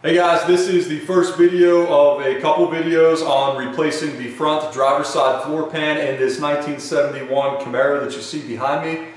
Hey guys, this is the first video of a couple videos on replacing the front driver's side floor pan in this 1971 Camaro that you see behind me.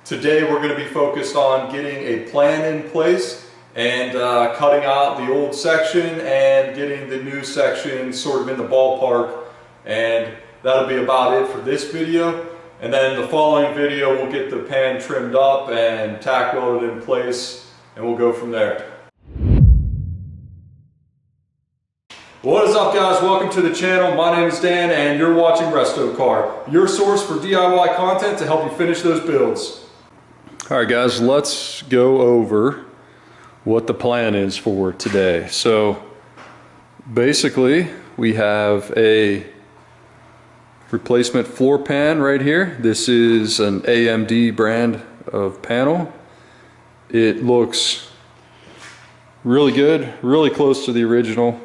Today we're going to be focused on getting a plan in place and cutting out the old section and getting the new section sort of in the ballpark, and that'll be about it for this video. And then the following video we'll get the pan trimmed up and tack welded in place, and we'll go from there. What is up guys, welcome to the channel. My name is Dan and you're watching Resto Car, your source for DIY content to help you finish those builds. Alright guys, let's go over what the plan is for today. So basically we have a replacement floor pan right here. This is an AMD brand of panel. It looks really good, really close to the original.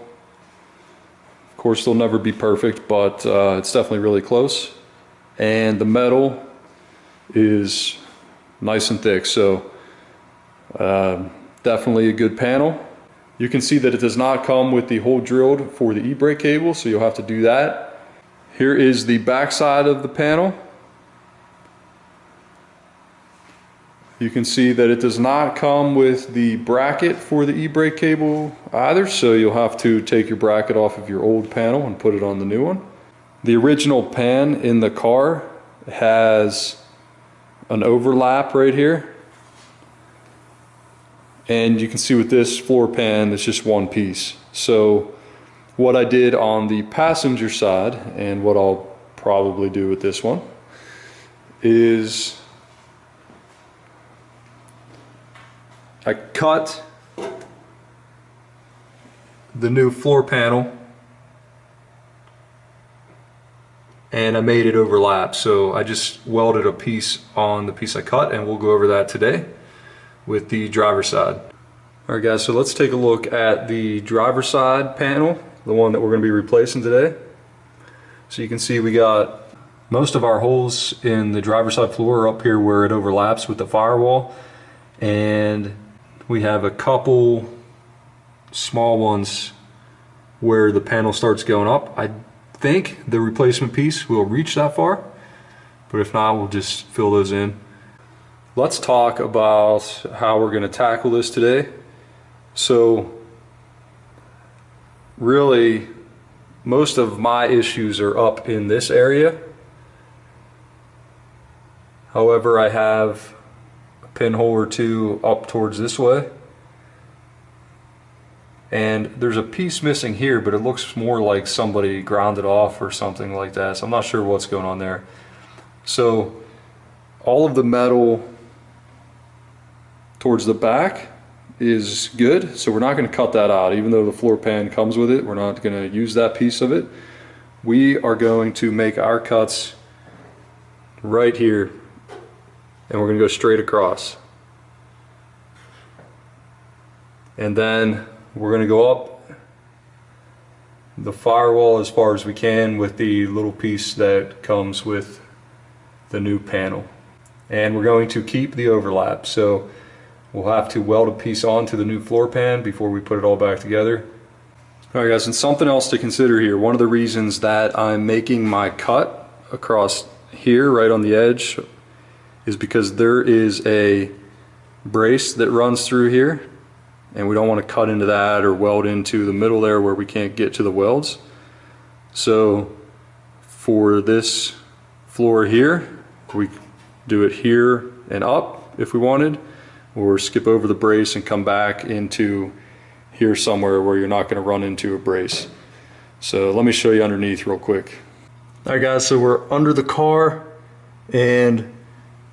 Of course, they'll never be perfect, but it's definitely really close. And the metal is nice and thick, so definitely a good panel. You can see that it does not come with the hole drilled for the e-brake cable, so you'll have to do that. Here is the back side of the panel. You can see that it does not come with the bracket for the e-brake cable either, so you'll have to take your bracket off of your old panel and put it on the new one. The original pan in the car has an overlap right here, and you can see with this floor pan it's just one piece. So what I did on the passenger side, and what I'll probably do with this one, is I cut the new floor panel and I made it overlap. So I just welded a piece on the piece I cut, and we'll go over that today with the driver's side. Alright guys, so let's take a look at the driver's side panel, the one that we're going to be replacing today. So you can see we got most of our holes in the driver's side floor are up here where it overlaps with the firewall, and we have a couple small ones where the panel starts going up. I think the replacement piece will reach that far, but if not, we'll just fill those in. Let's talk about how we're going to tackle this today. So really, most of my issues are up in this area. However, I have pinhole or two up towards this way, and there's a piece missing here, but it looks more like somebody ground it off or something like that, so I'm not sure what's going on there. So all of the metal towards the back is good, so we're not going to cut that out. Even though the floor pan comes with it, we're not going to use that piece of it. We are going to make our cuts right here, and we're going to go straight across, and then we're going to go up the firewall as far as we can with the little piece that comes with the new panel, and we're going to keep the overlap. So we'll have to weld a piece onto the new floor pan before we put it all back together. Alright guys, and something else to consider here. One of the reasons that I'm making my cut across here right on the edge is because there is a brace that runs through here, and we don't want to cut into that or weld into the middle there where we can't get to the welds. So for this floor here, we do it here and up if we wanted, or skip over the brace and come back into here somewhere where you're not going to run into a brace. So let me show you underneath real quick. Alright guys, so we're under the car, and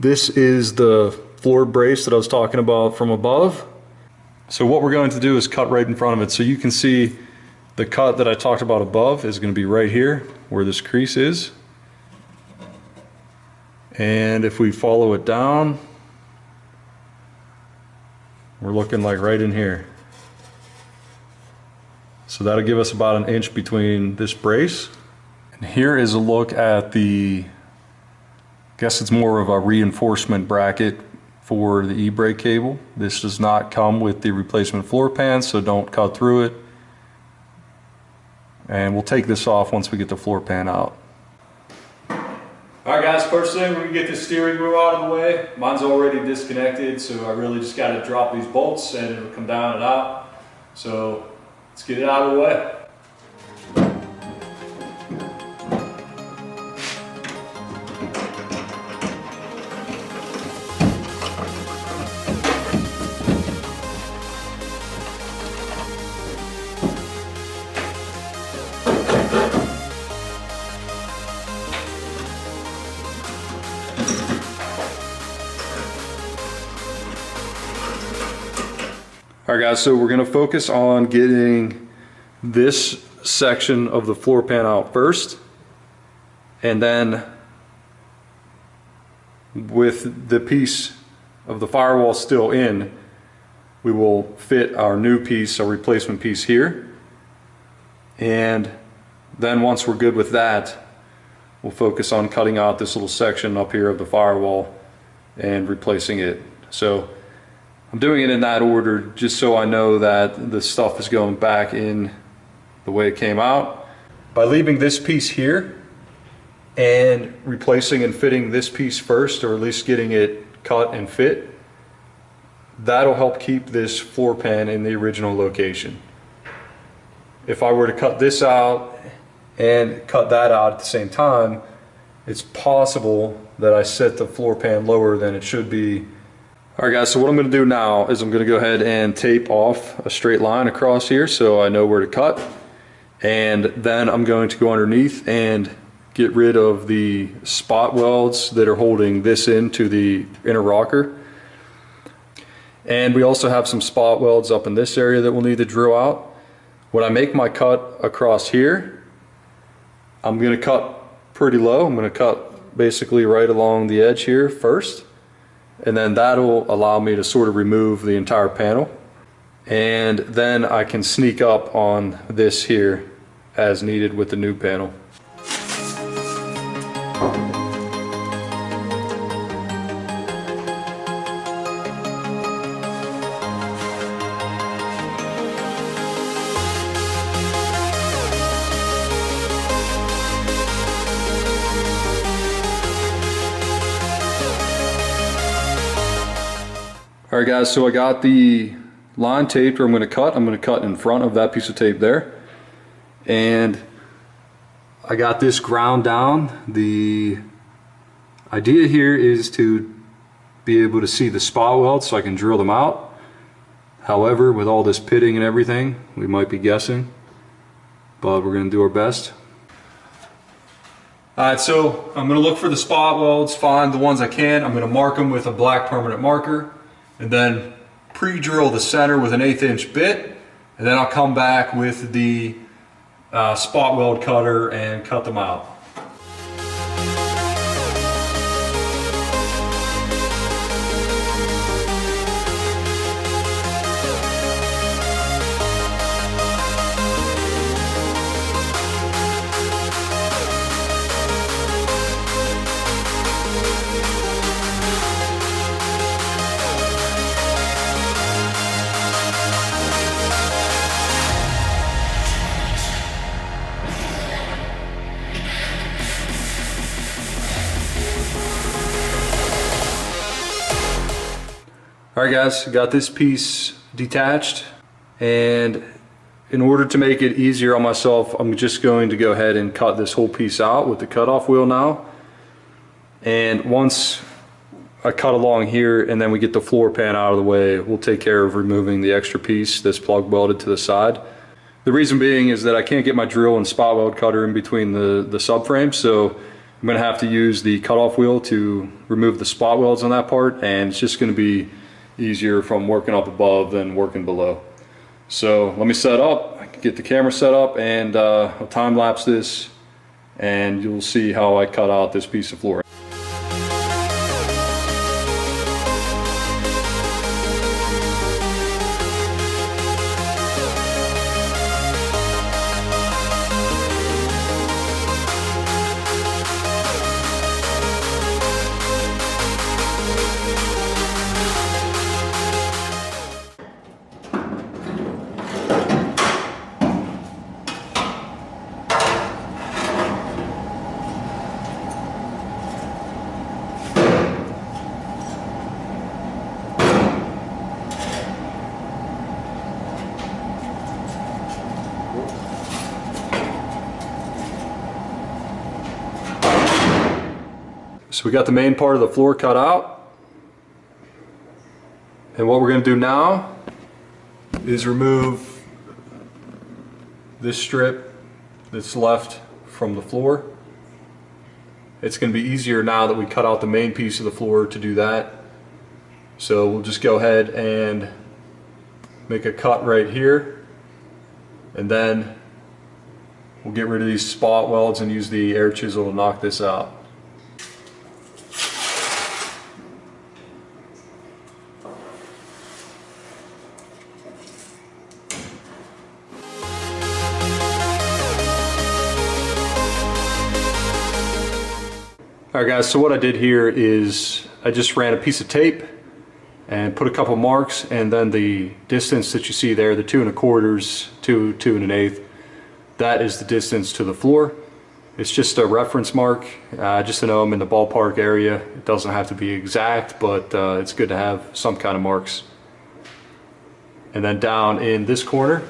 this is the floor brace that I was talking about from above. So what we're going to do is cut right in front of it. So you can see the cut that I talked about above is going to be right here where this crease is. And if we follow it down, we're looking like right in here. So that'll give us about an inch between this brace. And here is a look at the, I guess it's more of a reinforcement bracket for the e-brake cable. This does not come with the replacement floor pan, so don't cut through it. And we'll take this off once we get the floor pan out. Alright guys, first thing, we're going to get the steering wheel out of the way. Mine's already disconnected, so I really just got to drop these bolts and it'll come down and out. So let's get it out of the way. Alright guys, so we're going to focus on getting this section of the floor pan out first, and then with the piece of the firewall still in, we will fit our new piece, our replacement piece here, and then once we're good with that, we'll focus on cutting out this little section up here of the firewall and replacing it. So I'm doing it in that order just so I know that the stuff is going back in the way it came out. By leaving this piece here and replacing and fitting this piece first, or at least getting it cut and fit, that'll help keep this floor pan in the original location. If I were to cut this out and cut that out at the same time, it's possible that I set the floor pan lower than it should be. Alright guys, so what I'm going to do now is I'm going to go ahead and tape off a straight line across here so I know where to cut, and then I'm going to go underneath and get rid of the spot welds that are holding this into the inner rocker. And we also have some spot welds up in this area that we'll need to drill out. When I make my cut across here, I'm going to cut pretty low. I'm going to cut basically right along the edge here first. And then that'll allow me to sort of remove the entire panel, and then I can sneak up on this here as needed with the new panel. Alright guys, so I got the line taped where I'm going to cut. I'm going to cut in front of that piece of tape there. And I got this ground down. The idea here is to be able to see the spot welds so I can drill them out. However, with all this pitting and everything, we might be guessing, but we're going to do our best. Alright, so I'm going to look for the spot welds, find the ones I can. I'm going to mark them with a black permanent marker, and then pre-drill the center with an 1/8 inch bit, and then I'll come back with the spot weld cutter and cut them out. Alright guys, got this piece detached, and in order to make it easier on myself, I'm just going to go ahead and cut this whole piece out with the cutoff wheel now. And once I cut along here and then we get the floor pan out of the way, we'll take care of removing the extra piece that's plug welded to the side. The reason being is that I can't get my drill and spot weld cutter in between the subframe, so I'm going to have to use the cutoff wheel to remove the spot welds on that part, and it's just going to be easier from working up above than working below. So let me set up, get the camera set up, and I'll time lapse this, and you'll see how I cut out this piece of flooring. So we got the main part of the floor cut out. And what we're going to do now is remove this strip that's left from the floor. It's going to be easier now that we cut out the main piece of the floor to do that. So we'll just go ahead and make a cut right here, and then we'll get rid of these spot welds and use the air chisel to knock this out. Alright guys, so what I did here is I just ran a piece of tape and put a couple marks, and then the distance that you see there, the 2 1/4, 2 1/8, that is the distance to the floor. It's just a reference mark, just to know I'm in the ballpark area. It doesn't have to be exact, but it's good to have some kind of marks. And then down in this corner,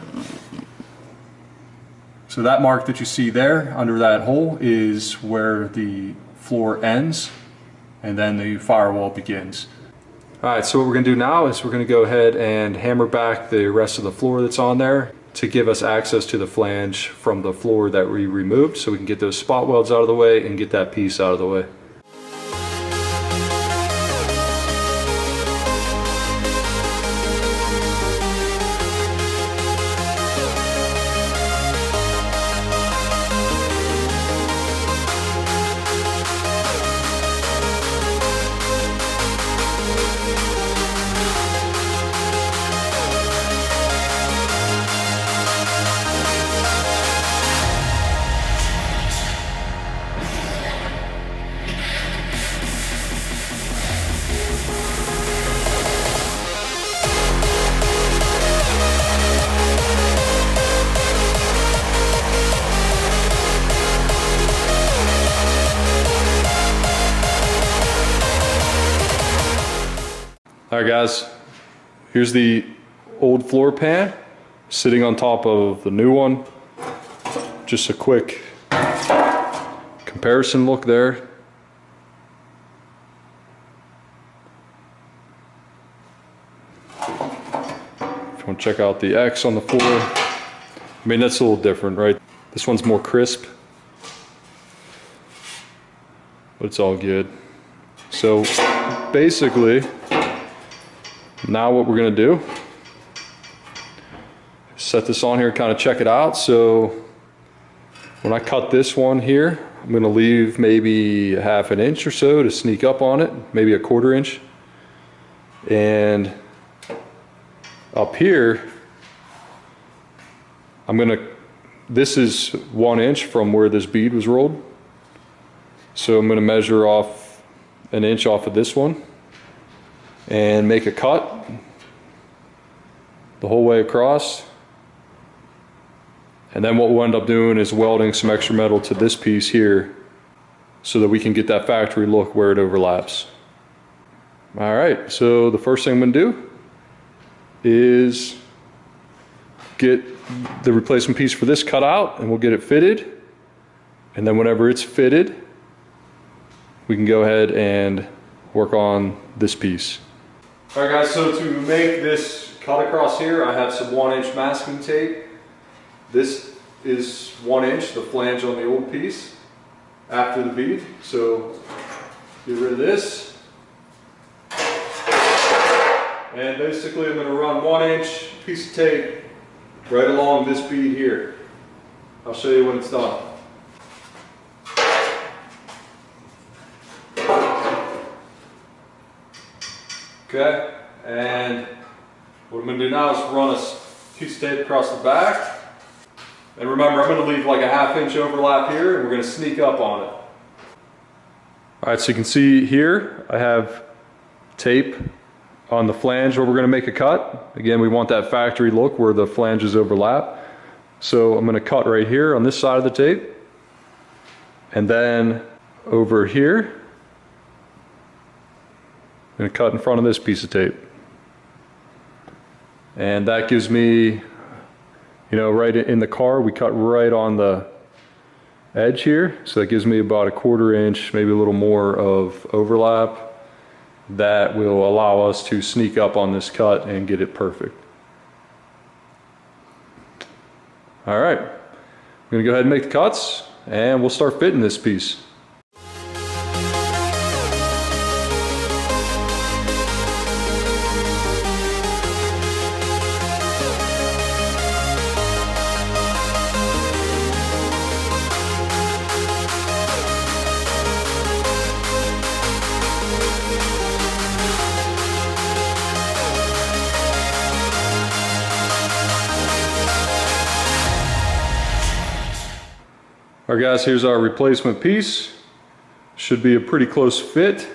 so that mark that you see there under that hole is where the floor ends, and then the firewall begins. Alright, so what we're going to do now is we're going to go ahead and hammer back the rest of the floor that's on there to give us access to the flange from the floor that we removed, so we can get those spot welds out of the way and get that piece out of the way. Alright guys, here's the old floor pan sitting on top of the new one. Just a quick comparison look there. If you want to check out the X on the floor, I mean that's a little different, right? This one's more crisp, but it's all good. So basically, now what we're going to do is set this on here, kind of check it out. So when I cut this one here, I'm going to leave maybe a 1/2 inch or so to sneak up on it, maybe a 1/4 inch. And up here, this is 1 inch from where this bead was rolled. So I'm going to measure off 1 inch off of this one and make a cut the whole way across. And then what we'll end up doing is welding some extra metal to this piece here so that we can get that factory look where it overlaps. Alright, so the first thing I'm going to do is get the replacement piece for this cut out, and we'll get it fitted. And then whenever it's fitted, we can go ahead and work on this piece. Alright guys, so to make this cut across here, I have some 1 inch masking tape. This is 1 inch, the flange on the old piece, after the bead. So get rid of this. And basically I'm going to run 1 inch piece of tape right along this bead here. I'll show you when it's done. Okay, and what I'm going to do now is run a piece of tape across the back. And remember, I'm going to leave like a 1/2 inch overlap here, and we're going to sneak up on it. Alright, so you can see here, I have tape on the flange where we're going to make a cut. Again, we want that factory look where the flanges overlap. So I'm going to cut right here on this side of the tape. And then over here, I'm going to cut in front of this piece of tape. And that gives me, you know, right in the car, we cut right on the edge here. So that gives me about a 1/4 inch, maybe a little more of overlap. That will allow us to sneak up on this cut and get it perfect. All right, I'm gonna go ahead and make the cuts and we'll start fitting this piece. All right guys, here's our replacement piece. Should be a pretty close fit.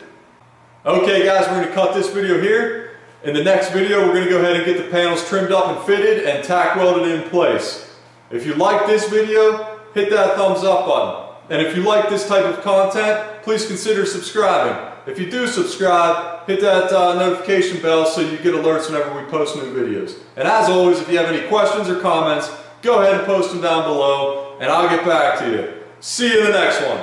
Okay guys, we're gonna cut this video here. In the next video, we're gonna go ahead and get the panels trimmed up and fitted and tack welded in place. If you like this video, hit that thumbs up button. And if you like this type of content, please consider subscribing. If you do subscribe, hit that notification bell so you get alerts whenever we post new videos. And as always, if you have any questions or comments, go ahead and post them down below and I'll get back to you. See you in the next one.